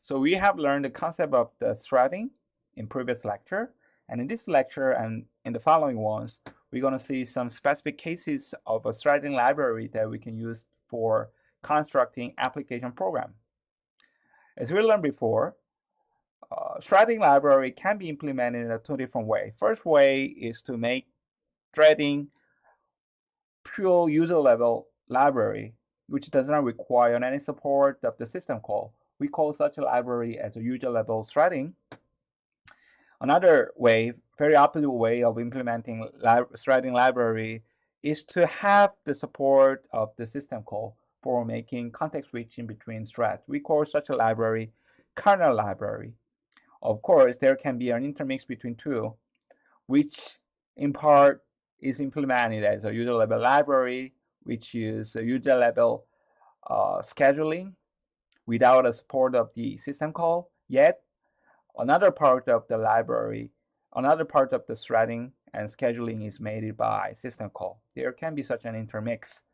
So we have learned the concept of the threading in previous lecture, and in this lecture and in the following ones, we're going to see some specific cases of a threading library that we can use for constructing application program. As we learned before, threading library can be implemented in a two different ways. First way is to make threading pure user level library, which does not require any support of the system call. We call such a library as a user level threading. Another way, very opposite way of implementing threading library is to have the support of the system call for making context switching between threads. We call such a library kernel library. Of course, there can be an intermix between two, which in part is implemented as a user level library, which is a user level scheduling without the support of the system call. Yet another part of the library, another part of the threading and scheduling is made by system call. There can be such an intermix.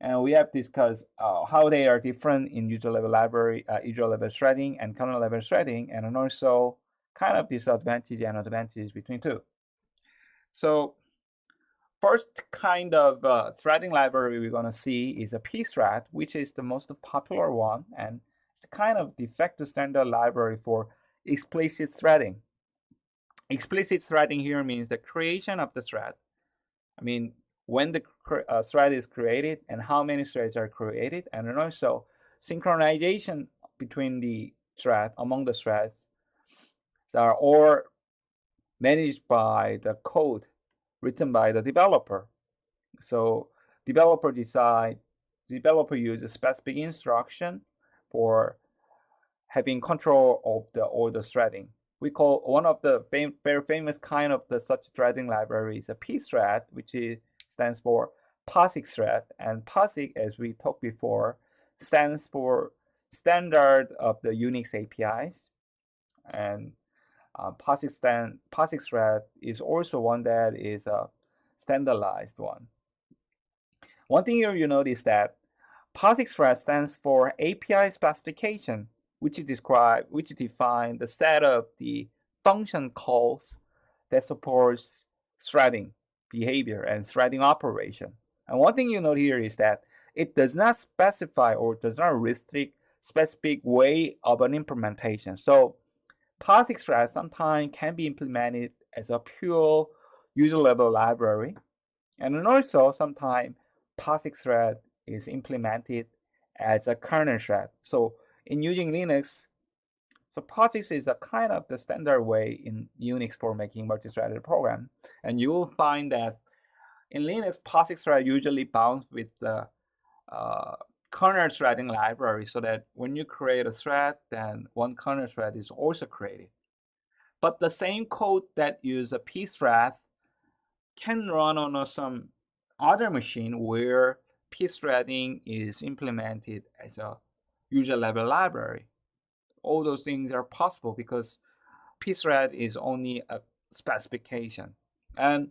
And we have discussed how they are different in user level library, user level threading and kernel level threading, and also kind of disadvantage and advantage between two. So first kind of threading library we're going to see is a pthread, which is the most popular one, and it's kind of de facto standard library for explicit threading. Explicit threading here means the creation of the thread. I mean, when the thread is created and how many threads are created, and then also synchronization between the thread, among the threads, that are all managed by the code written by the developer. So developer use a specific instruction for having control of all the threading. We call one of the very famous kind of the such threading library is a pthread, which stands for POSIX thread. And POSIX, as we talked before, stands for standard of the Unix APIs. And POSIX thread is also one that is a standardized one. One thing you notice that POSIX thread stands for API specification, which define the set of the function calls that supports threading behavior and threading operation. And one thing you note here is that it does not specify or does not restrict specific way of an implementation. So POSIX thread sometimes can be implemented as a pure user level library, and then also sometimes POSIX thread is implemented as a kernel thread. So in using Linux, so POSIX is a kind of the standard way in Unix for making multi-threaded program. And you will find that in Linux, POSIX thread usually bound with the kernel threading library, so that when you create a thread, then one kernel thread is also created. But the same code that uses a pthread can run on some other machine where pthreading is implemented as a user level library. All those things are possible because pthread is only a specification. And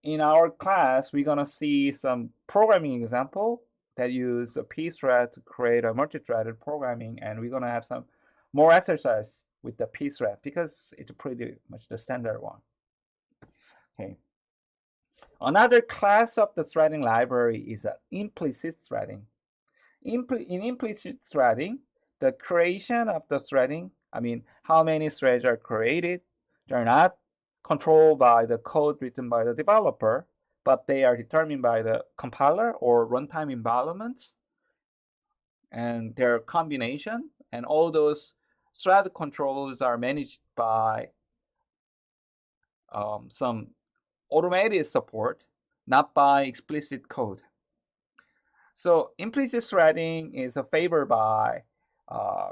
in our class, we're gonna see some programming example that use a pthread to create a multi-threaded programming, and we're gonna have some more exercise with the pthread because it's pretty much the standard one. Okay. Another class of the threading library is implicit threading. In implicit threading, the creation of the threading, I mean, how many threads are created, they're not controlled by the code written by the developer, but they are determined by the compiler or runtime environments and their combination. And all those thread controls are managed by some automated support, not by explicit code. So implicit threading is favored by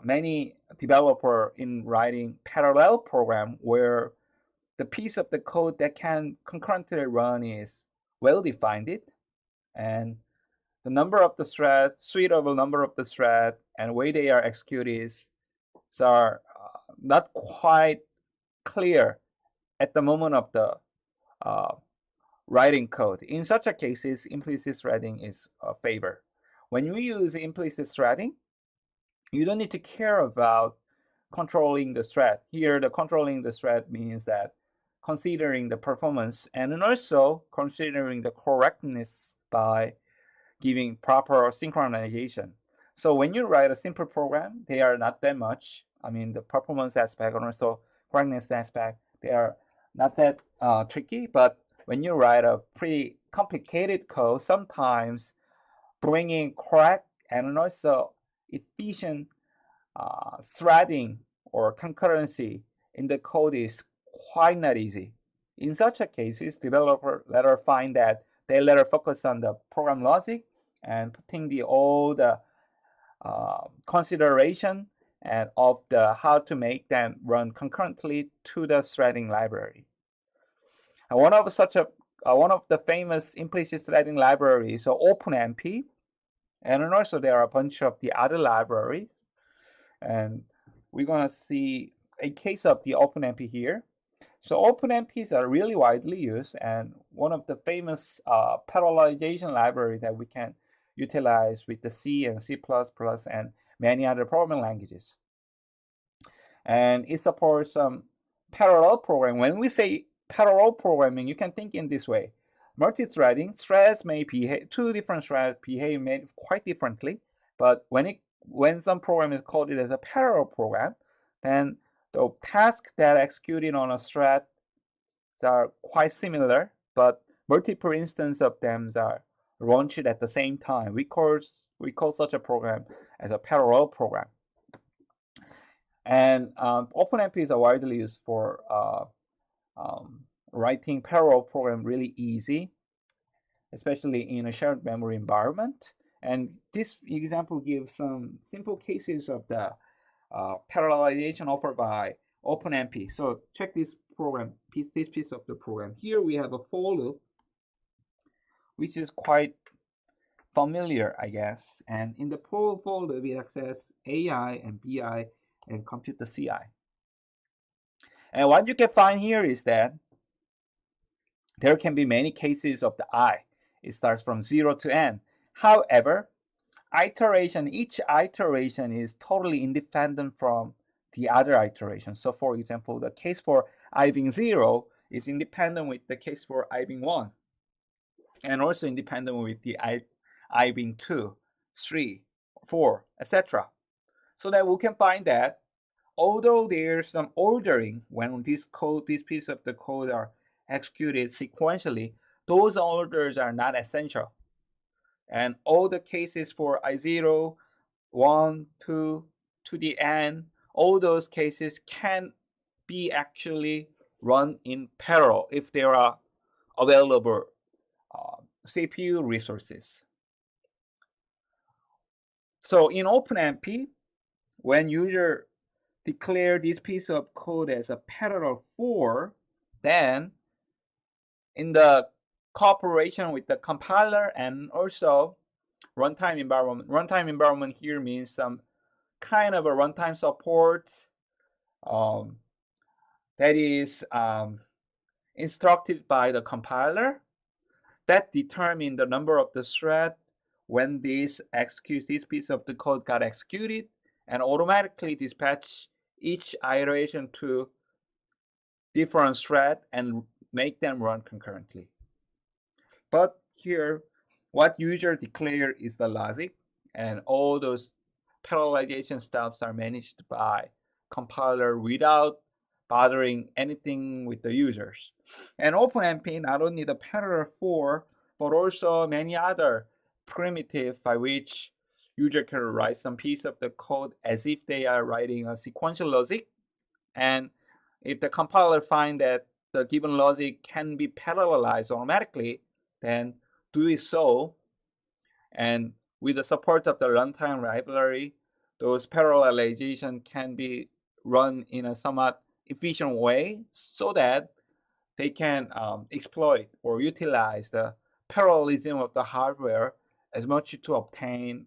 many developers in writing parallel program where the piece of the code that can concurrently run is well defined, and the number of the threads, suitable number of the thread, and way they are executed are not quite clear at the moment of the writing code. In such a cases, implicit threading is favored. When we use implicit threading, you don't need to care about controlling the thread. Here, the controlling the thread means that considering the performance and also considering the correctness by giving proper synchronization. So when you write a simple program, they are not that much. I mean, the performance aspect and also correctness aspect, they are not that tricky. But when you write a pretty complicated code, sometimes bringing correct and also efficient threading or concurrency in the code is quite not easy. In such a cases, developer later find that they later focus on the program logic and putting all the consideration and of the how to make them run concurrently to the threading library. And one of the famous implicit threading libraries, so OpenMP, and also there are a bunch of the other libraries, and we're gonna see a case of the OpenMP here. So OpenMPs are really widely used, and one of the famous parallelization libraries that we can utilize with the C and C++ and many other programming languages. And it supports some parallel programming. When we say parallel programming, you can think in this way. Multi-threading, threads may behave, two different threads behave quite differently, but when some program is called as a parallel program, then the tasks that are executed on a thread are quite similar, but multiple instances of them are launched at the same time. We call such a program as a parallel program. And OpenMP is widely used for writing parallel program really easy, especially in a shared memory environment. And this example gives some simple cases of the parallelization offered by OpenMP. So check this program, this piece of the program. Here we have a for loop, which is quite familiar, I guess. And in the for loop, we access AI and BI and compute the CI. And what you can find here is that there can be many cases of the I. It starts from 0 to n. However, each iteration is totally independent from the other iteration. So for example, the case for I being 0 is independent with the case for I being 1, and also independent with the I being 2, 3, 4, etc. So that we can find that although there's some ordering when this piece of the code are executed sequentially, those orders are not essential. And all the cases for I0, 1, 2, to the n, all those cases can be actually run in parallel if there are available CPU resources. So in OpenMP, when user declare this piece of code as a parallel for, then in the cooperation with the compiler and also runtime environment here means some kind of a runtime support that is instructed by the compiler that determine the number of the thread when this piece of the code got executed, and automatically dispatch each iteration to different thread and make them run concurrently. But here, what user declare is the logic, and all those parallelization stuffs are managed by compiler without bothering anything with the users. And OpenMP not only the parallel for, but also many other primitive by which user can write some piece of the code as if they are writing a sequential logic. And if the compiler finds that the given logic can be parallelized automatically, then do it so. And with the support of the runtime library, those parallelization can be run in a somewhat efficient way so that they can exploit or utilize the parallelism of the hardware as much to obtain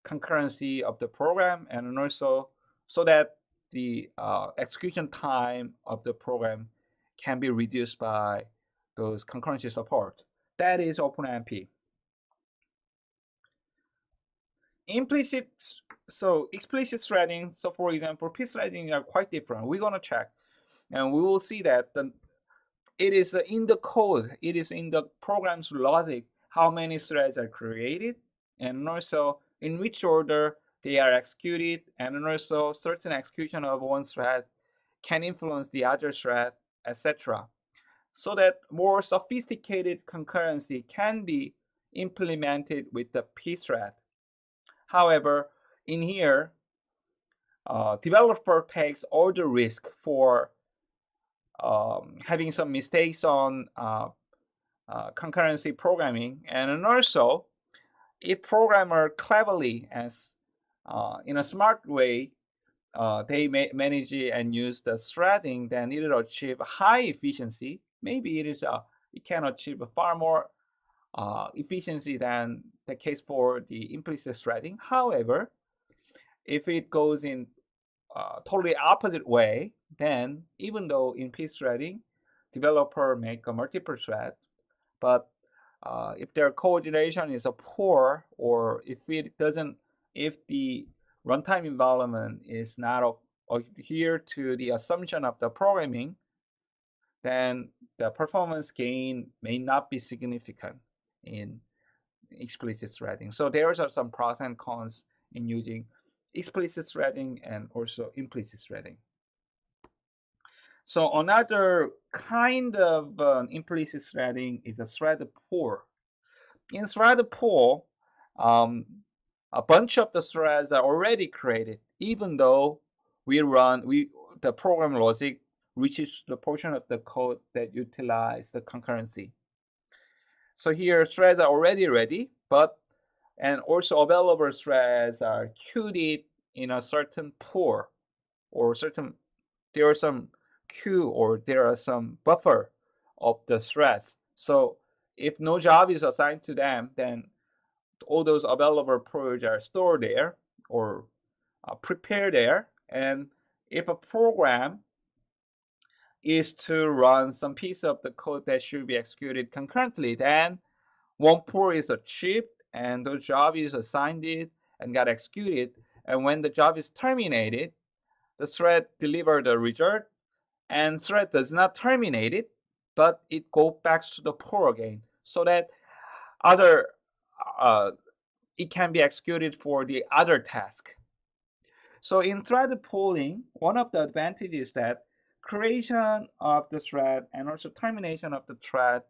concurrency of the program, and also so that the execution time of the program can be reduced by those concurrency support. That is OpenMP. implicit, so explicit threading, so for example, p-threading are quite different. We're going to check, and we will see that it is in the code, it is in the program's logic, how many threads are created, and also in which order they are executed, and also certain execution of one thread can influence the other thread, etc. So that more sophisticated concurrency can be implemented with the p-thread. However, in here, developer takes all the risk for having some mistakes on concurrency programming, and also if programmer cleverly as in a smart way they manage and use the threading, then it will achieve high efficiency. Maybe it can achieve far more efficiency than the case for the implicit threading. However, if it goes in totally opposite way, then even though in p-threading, developer make a multiple thread, but if their coordination is poor, or if the runtime environment is not adhere to the assumption of the programming, then the performance gain may not be significant in explicit threading. So there are some pros and cons in using explicit threading and also implicit threading. So another kind of implicit threading is a thread pool. In thread pool, a bunch of the threads are already created, even though the program logic reaches the portion of the code that utilize the concurrency. So here threads are already ready, and also available threads are queued in a certain pool, or there are some queue, or there are some buffer of the threads. So if no job is assigned to them, then all those available pools are stored there or prepared there. And if a program is to run some piece of the code that should be executed concurrently, then one pool is achieved and the job is assigned it and got executed. And when the job is terminated, the thread delivered the result, and thread does not terminate it, but it goes back to the pool again, so that it can be executed for the other task. So in thread pooling, one of the advantages is that creation of the thread and also termination of the thread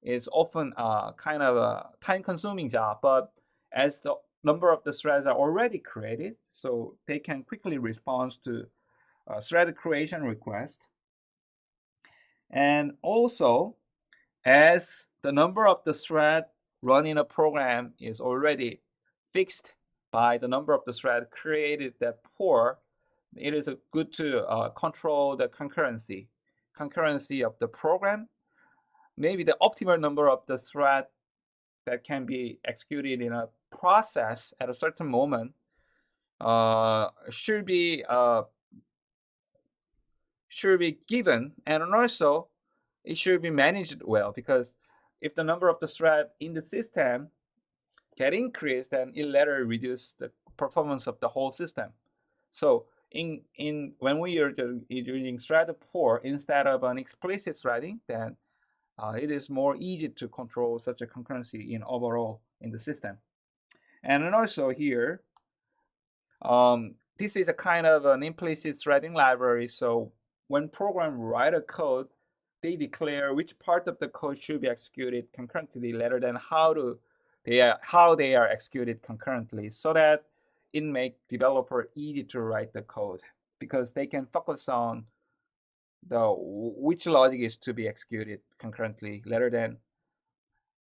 is often kind of a time-consuming job, but as the number of the threads are already created, so they can quickly respond to thread creation request. And also, as the number of the thread running a program is already fixed by the number of the thread created that pool, it is good to control the concurrency of the program. Maybe the optimal number of the thread that can be executed in a process at a certain moment should be given, and also it should be managed well, because if the number of the thread in the system get increased, then it later reduce the performance of the whole system. So when we are using thread pool instead of an explicit threading, then it is more easy to control such a concurrency in overall in the system. And then also here, this is a kind of an implicit threading library. So when program write a code, they declare which part of the code should be executed concurrently rather than how they are executed concurrently, so that it makes developer easy to write the code, because they can focus on which logic is to be executed concurrently rather than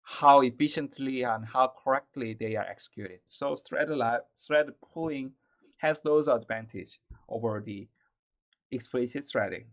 how efficiently and how correctly they are executed. So thread pooling has those advantages over the explicit threading.